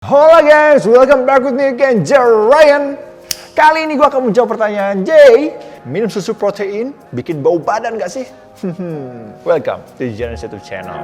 Halo guys, welcome back with me again, Ryan. Kali ini gue akan menjawab pertanyaan Jay. Minum susu protein bikin bau badan gak sih? Welcome to the Genesis YouTube channel.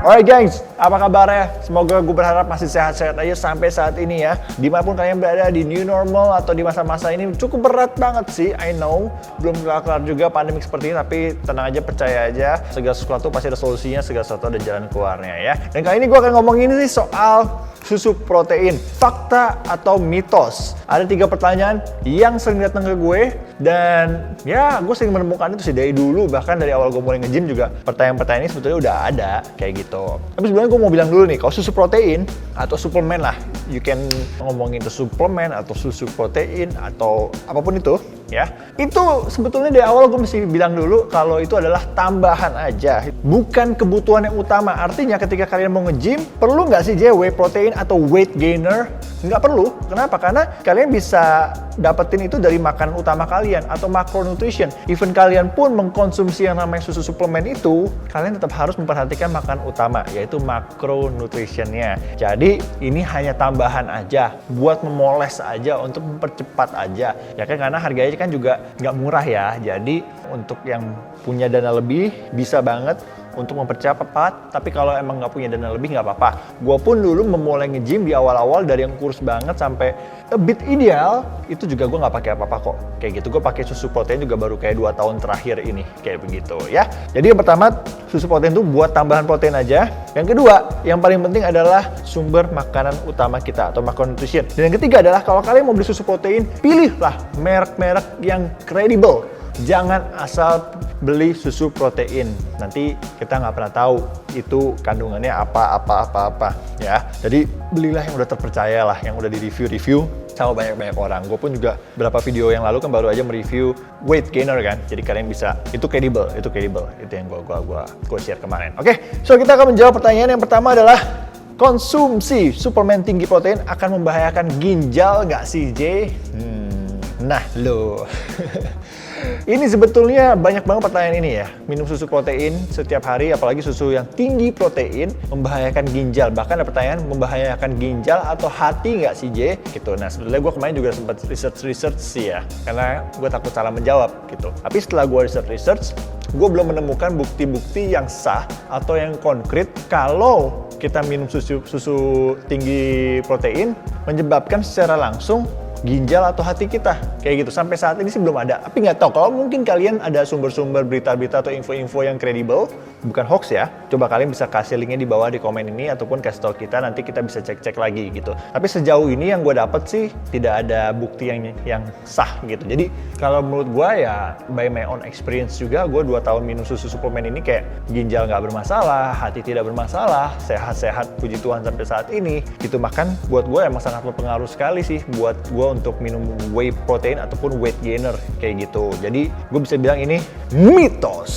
Alright guys, apa kabarnya? Semoga gue berharap masih sehat-sehat aja sampai saat ini ya. Dimanapun kalian berada di new normal atau di masa-masa ini cukup berat banget sih, I know. Belum kelar juga pandemi seperti ini, tapi tenang aja, percaya aja. Segala sesuatu pasti ada solusinya, segala sesuatu ada jalan keluarnya ya. Dan kali ini gue akan ngomongin ini soal susu protein. Fakta atau mitos? Ada 3 pertanyaan yang sering datang ke gue. Dan ya gue sering menemukan itu sih dari dulu. Bahkan dari awal gue mulai nge-gym juga pertanyaan-pertanyaan ini sebetulnya udah ada kayak gitu. Tapi sebenarnya gue mau bilang dulu nih, kalau susu protein atau suplemen lah, you can ngomongin itu suplemen atau susu protein atau apapun itu ya, itu sebetulnya dari awal gue mesti bilang dulu kalau itu adalah tambahan aja, bukan kebutuhan yang utama. Artinya ketika kalian mau nge-gym, perlu nggak sih whey protein atau weight gainer? Nggak perlu. Kenapa? Karena kalian bisa dapetin itu dari makanan utama kalian atau macronutrition. Even kalian pun mengkonsumsi yang namanya susu suplemen itu, kalian tetap harus memperhatikan makanan utama, yaitu macronutritionnya. Jadi ini hanya tambahan aja, buat memoles aja, untuk mempercepat aja. Ya kan, karena harganya kan juga nggak murah ya. Jadi untuk yang punya dana lebih bisa banget untuk mempercepat, tapi kalau emang nggak punya dana lebih nggak apa-apa. Gue pun dulu memulai nge-gym di awal-awal dari yang kurus banget sampai a bit ideal, itu juga gue nggak pakai apa-apa kok. Kayak gitu, gue pakai susu protein juga baru kayak 2 tahun terakhir ini, kayak begitu ya. Jadi yang pertama, susu protein itu buat tambahan protein aja. Yang kedua, yang paling penting adalah sumber makanan utama kita atau macronutrition. Dan yang ketiga adalah kalau kalian mau beli susu protein, pilihlah merek-merek yang kredibel. Jangan asal beli susu protein, nanti kita nggak pernah tahu itu kandungannya apa ya. Jadi belilah yang udah terpercaya lah, yang udah di review sama banyak orang. Gue pun juga beberapa video yang lalu kan baru aja mereview weight gainer kan. Jadi kalian bisa, itu credible, itu yang gue share kemarin. Oke, so kita akan menjawab pertanyaan yang pertama adalah, konsumsi suplemen tinggi protein akan membahayakan ginjal nggak sih, J? Nah lo. Ini sebetulnya banyak banget pertanyaan ini ya. Minum susu protein setiap hari, apalagi susu yang tinggi protein, membahayakan ginjal. Bahkan ada pertanyaan, membahayakan ginjal atau hati nggak sih, J? Gitu. Nah sebetulnya gue kemarin juga sempat research sih ya, karena gue takut salah menjawab gitu. Tapi setelah gue research, gue belum menemukan bukti-bukti yang sah atau yang konkret kalau kita minum susu tinggi protein menyebabkan secara langsung ginjal atau hati kita, kayak gitu. Sampai saat ini sih belum ada, tapi nggak tahu, kalau mungkin kalian ada sumber-sumber berita-berita atau info-info yang kredibel, bukan hoax ya, coba kalian bisa kasih linknya di bawah di komen ini, ataupun kasih tahu kita, nanti kita bisa cek-cek lagi gitu. Tapi sejauh ini yang gue dapet sih tidak ada bukti yang sah gitu. Jadi kalau menurut gue ya by my own experience juga, gue 2 tahun minum susu suplemen ini kayak ginjal nggak bermasalah, hati tidak bermasalah, sehat-sehat puji Tuhan sampai saat ini gitu. Makan buat gue emang sangat berpengaruh sekali sih buat gue untuk minum whey protein ataupun weight gainer kayak gitu. Jadi gue bisa bilang ini mitos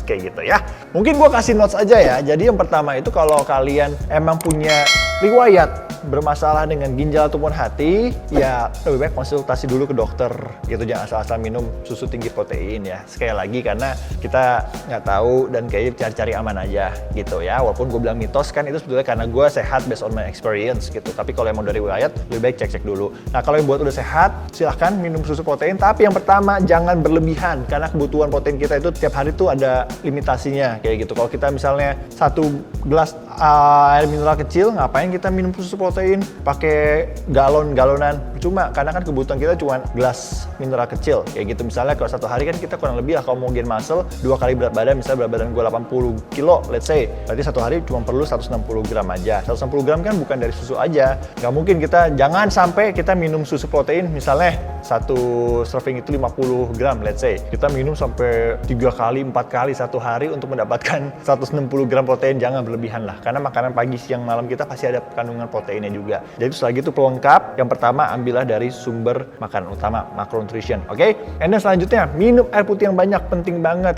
kayak gitu ya. Mungkin gue kasih notes aja ya. Jadi yang pertama itu, kalau kalian emang punya riwayat bermasalah dengan ginjal ataupun hati, ya lebih baik konsultasi dulu ke dokter gitu. Jangan asal-asal minum susu tinggi protein ya. Sekali lagi, karena kita nggak tahu dan kayaknya cari-cari aman aja gitu ya. Walaupun gue bilang mitos kan, itu sebetulnya karena gue sehat based on my experience gitu. Tapi kalau emang dari riwayat, lebih baik cek-cek dulu. Nah kalau yang buat udah sehat, silahkan minum susu protein. Tapi yang pertama, jangan berlebihan, karena kebutuhan protein kita itu tiap hari tuh ada limitasinya kayak gitu. Kalau kita misalnya 1 gelas air mineral kecil, ngapain kita minum susu protein pakai galon-galonan? Cuma karena kan kebutuhan kita cuma gelas mineral kecil kayak gitu. Misalnya kalau 1 hari kan kita kurang lebih lah, kalau mau gain muscle 2 kali berat badan, misalnya berat badan gue 80 kilo let's say, berarti 1 hari cuma perlu 160 gram aja. 160 gram kan bukan dari susu aja. Nggak mungkin kita, jangan sampai kita minum susu protein misalnya 1 serving itu 50 gram let's say, kita minum sampai 3 kali 4 kali 1 hari untuk mendapatkan 160 gram protein. Jangan berlebihan lah, karena makanan pagi, siang, malam kita pasti ada kandungan proteinnya juga. Jadi selagi itu pelengkap, yang pertama ambillah dari sumber makanan utama, macronutrition, oke? And then selanjutnya, minum air putih yang banyak, penting banget,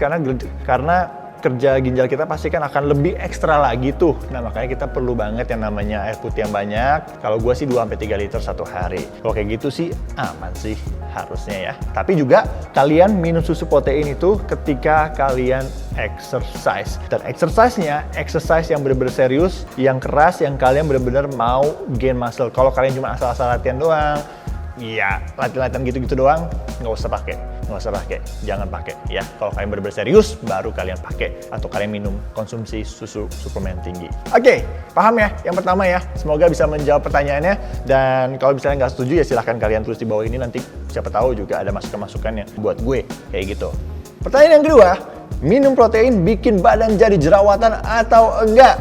karena kerja ginjal kita pasti kan akan lebih ekstra lagi tuh. Nah makanya kita perlu banget yang namanya air putih yang banyak. Kalau gue sih 2-3 liter satu hari. Kalau kayak gitu sih aman sih harusnya ya. Tapi juga kalian minum susu protein itu ketika kalian exercise. Dan exercise yang benar-benar serius, yang keras, yang kalian benar-benar mau gain muscle. Kalau kalian cuma asal-asal latihan doang, ya latihan-latihan gitu-gitu doang, nggak usah pakai, jangan pakai ya. Kalau kalian benar-benar serius, baru kalian pakai atau kalian minum konsumsi susu suplemen tinggi. Oke, paham ya? Yang pertama ya, semoga bisa menjawab pertanyaannya. Dan kalau misalnya nggak setuju ya silahkan kalian tulis di bawah ini, nanti siapa tahu juga ada masukan-masukannya buat gue kayak gitu. Pertanyaan yang kedua, minum protein bikin badan jadi jerawatan atau enggak?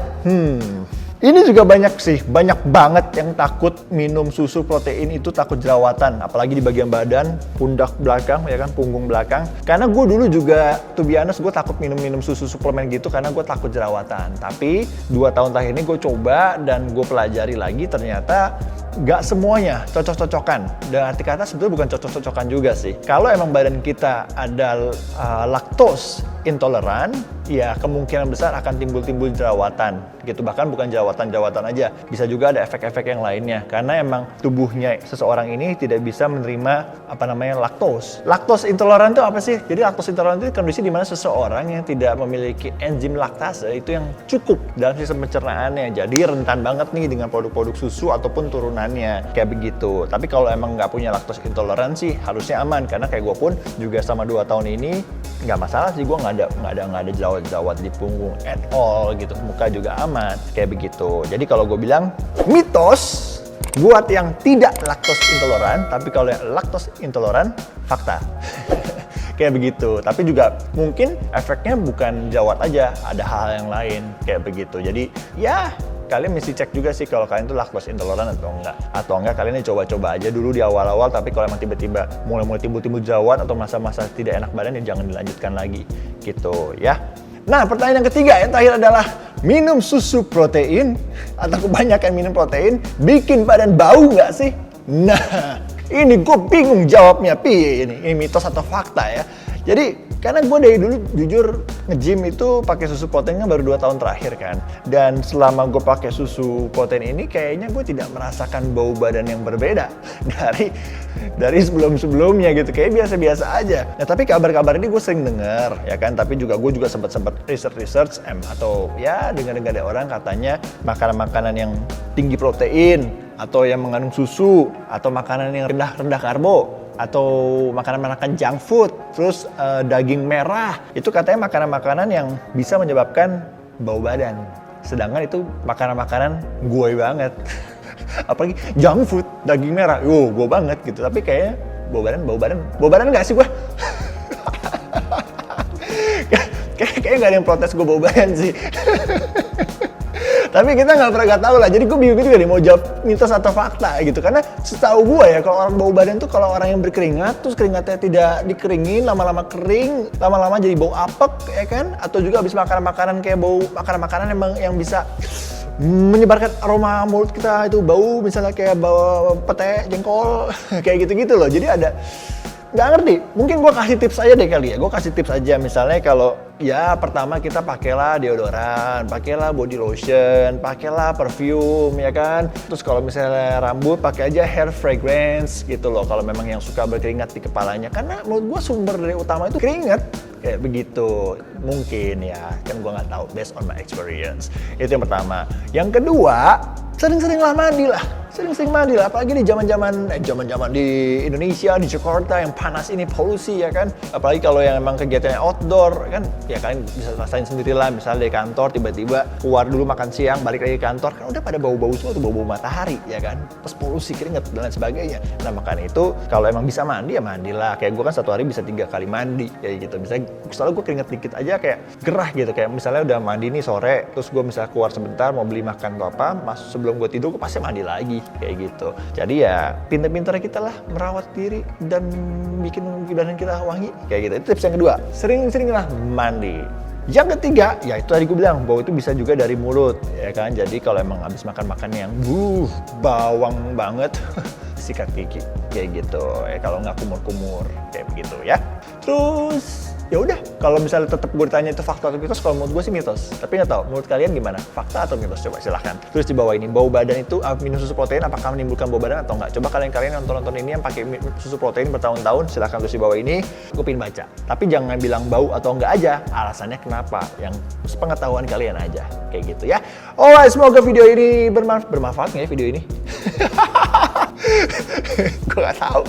Ini juga banyak banget yang takut minum susu protein itu takut jerawatan, apalagi di bagian badan, pundak belakang, ya kan, punggung belakang. Karena gue dulu juga, to be honest, gue takut minum susu suplemen gitu karena gue takut jerawatan. Tapi 2 tahun terakhir ini gue coba dan gue pelajari lagi, ternyata nggak semuanya cocok-cocokan. Dan arti kata sebetulnya bukan cocok-cocokan juga sih. Kalau emang badan kita ada laktos intoleran, ya kemungkinan besar akan timbul jerawatan gitu. Bahkan bukan jerawatan aja, bisa juga ada efek-efek yang lainnya karena emang tubuhnya seseorang ini tidak bisa menerima laktos. Laktos intoleran itu apa sih? Jadi laktos intoleran itu kondisi di mana seseorang yang tidak memiliki enzim laktase itu yang cukup dalam sistem pencernaannya. Jadi rentan banget nih dengan produk-produk susu ataupun turunannya kayak begitu. Tapi kalau emang nggak punya laktos intoleran sih harusnya aman, karena kayak gue pun juga sama 2 tahun ini nggak masalah sih, gue nggak ada jerawat di punggung at all gitu, muka juga aman kayak begitu. Jadi kalau gue bilang mitos buat yang tidak laktos intoleran, tapi kalau yang laktos intoleran fakta. Kayak begitu. Tapi juga mungkin efeknya bukan jerawat aja, ada hal yang lain kayak begitu. Jadi ya kalian mesti cek juga sih kalau kalian tuh laktos intoleran atau enggak. Atau enggak kalian coba-coba aja dulu di awal-awal, tapi kalau emang tiba-tiba mulai timbul jerawat atau masa-masa tidak enak badan ya jangan dilanjutkan lagi gitu ya. Nah, pertanyaan yang ketiga yang terakhir adalah minum susu protein atau kebanyakan minum protein bikin badan bau nggak sih? Nah, ini gue bingung jawabnya. Ini mitos atau fakta ya. Jadi karena gue dari dulu jujur nge-gym itu pakai susu proteinnya baru 2 tahun terakhir kan. Dan selama gue pakai susu protein ini kayaknya gue tidak merasakan bau badan yang berbeda dari sebelum-sebelumnya gitu. Kayak biasa-biasa aja. Nah tapi kabar-kabar ini gue sering dengar ya kan. Tapi juga gue juga sempat research atau ya dengar dari orang katanya makanan-makanan yang tinggi protein atau yang mengandung susu atau makanan yang rendah karbo atau makanan-makanan junk food, terus daging merah, itu katanya makanan-makanan yang bisa menyebabkan bau badan. Sedangkan itu makanan-makanan gue banget. Apalagi junk food, daging merah, gue banget gitu. Tapi kayaknya bau badan nggak sih gue? Kayaknya nggak ada yang protes gue bau badan sih. Tapi kita nggak tahu lah, jadi gue bingung juga nih mau jawab mitos atau fakta gitu. Karena setahu gue ya kalau orang bau badan tuh kalau orang yang berkeringat, terus keringatnya tidak dikeringin, lama-lama kering, lama-lama jadi bau apek ya kan. Atau juga habis makan makanan kayak bau makanan emang yang bisa menyebarkan aroma mulut kita itu bau, misalnya kayak bau pete, jengkol, kayak gitu-gitu loh. Jadi ada, nggak ngerti, mungkin gue kasih tips aja deh kali ya. Gue kasih tips aja, misalnya kalau ya pertama kita pakailah deodoran, pakailah body lotion, pakailah perfume ya kan. Terus kalau misalnya rambut pakai aja hair fragrance gitu loh kalau memang yang suka berkeringat di kepalanya. Karena menurut gue sumber dari utama itu keringat kayak begitu. Mungkin ya, kan gue nggak tahu based on my experience. Itu yang pertama. Yang kedua, sering-seringlah mandi lah. Sering-sering mandi lah, apalagi di zaman-zaman di Indonesia, di Jakarta yang panas ini, polusi ya kan. Apalagi kalau yang emang kegiatannya outdoor kan, ya kalian bisa rasain sendiri lah. Misalnya dari kantor tiba-tiba keluar dulu makan siang, balik lagi ke kantor, kan udah pada bau-bau semua tuh, bau-bau matahari ya kan. Terus polusi, keringat dan lain sebagainya. Nah makanya itu kalau emang bisa mandi ya mandilah. Kayak gue kan 1 hari bisa 3 kali mandi kayak gitu. Misalnya selalu gue keringat dikit aja kayak gerah gitu. Kayak misalnya udah mandi nih sore, terus gue misalnya keluar sebentar mau beli makan atau apa, sebelum gue tidur gue pasti mandi lagi kayak gitu. Jadi ya pinter-pinter kita lah merawat diri dan bikin badan kita wangi kayak gitu. Itu tips yang kedua, sering-seringlah mandi. Yang ketiga, ya itu tadi gue bilang, bau itu bisa juga dari mulut ya kan. Jadi kalau emang habis makan yang bawang banget sikat gigi kayak gitu ya, kalau nggak kumur-kumur kayak begitu ya. Terus Ya udah, kalau misalnya tetap gue ditanya itu fakta atau mitos, kalau menurut gue sih mitos. Tapi nggak tahu, menurut kalian gimana? Fakta atau mitos? Coba silahkan. Terus di bawah ini, bau badan itu minum susu protein apakah menimbulkan bau badan atau enggak? Coba kalian nonton ini yang pakai susu protein bertahun-tahun, silahkan tulis di bawah ini. Gue pengen baca. Tapi jangan bilang bau atau enggak aja, alasannya kenapa? Yang sepengetahuan kalian aja, kayak gitu ya. Alright, semoga video ini bermanfaat nggak ya video ini? Gue gak tahu.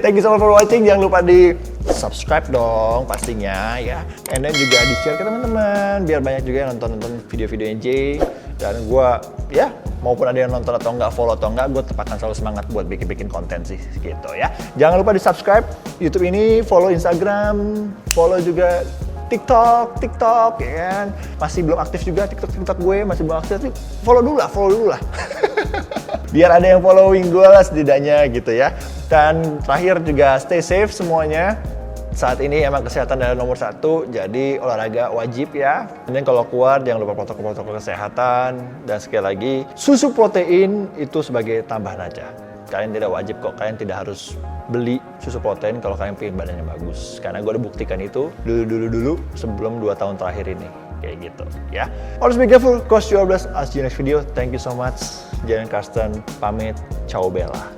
Thank you so much for watching. Jangan lupa di subscribe dong pastinya ya. And then juga di share ke teman-teman biar banyak juga yang nonton video-videonya Jay. Dan gue ya maupun ada yang nonton atau enggak, follow atau enggak, gue tetap akan selalu semangat buat bikin konten sih gitu ya. Jangan lupa di subscribe YouTube ini, follow Instagram, follow juga TikTok ya kan. Masih belum aktif juga TikTok gue, masih belum aktif. Follow dulu lah. Biar ada yang following gue lah setidaknya gitu ya. Dan terakhir juga stay safe semuanya. Saat ini emang kesehatan adalah nomor 1, jadi olahraga wajib ya. Dan kalau keluar jangan lupa protokol kesehatan. Dan sekali lagi, susu protein itu sebagai tambahan aja. Kalian tidak wajib kok, kalian tidak harus beli susu protein kalau kalian pengen badannya bagus. Karena gue udah buktikan itu dulu sebelum 2 tahun terakhir ini. Kayak gitu ya. Always be careful, cross your bless. I'll see you next video. Thank you so much. Jalen Karsten pamit. Ciao Bella.